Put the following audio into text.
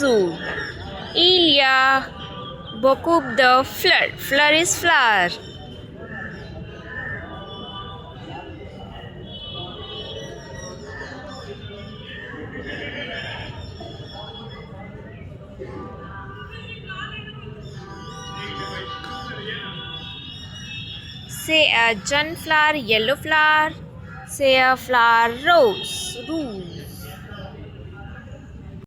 azure. Ilya Bokub the flood. Fleur is flower. Say a sunflower, yellow flower. Say a flower, rose. Rose.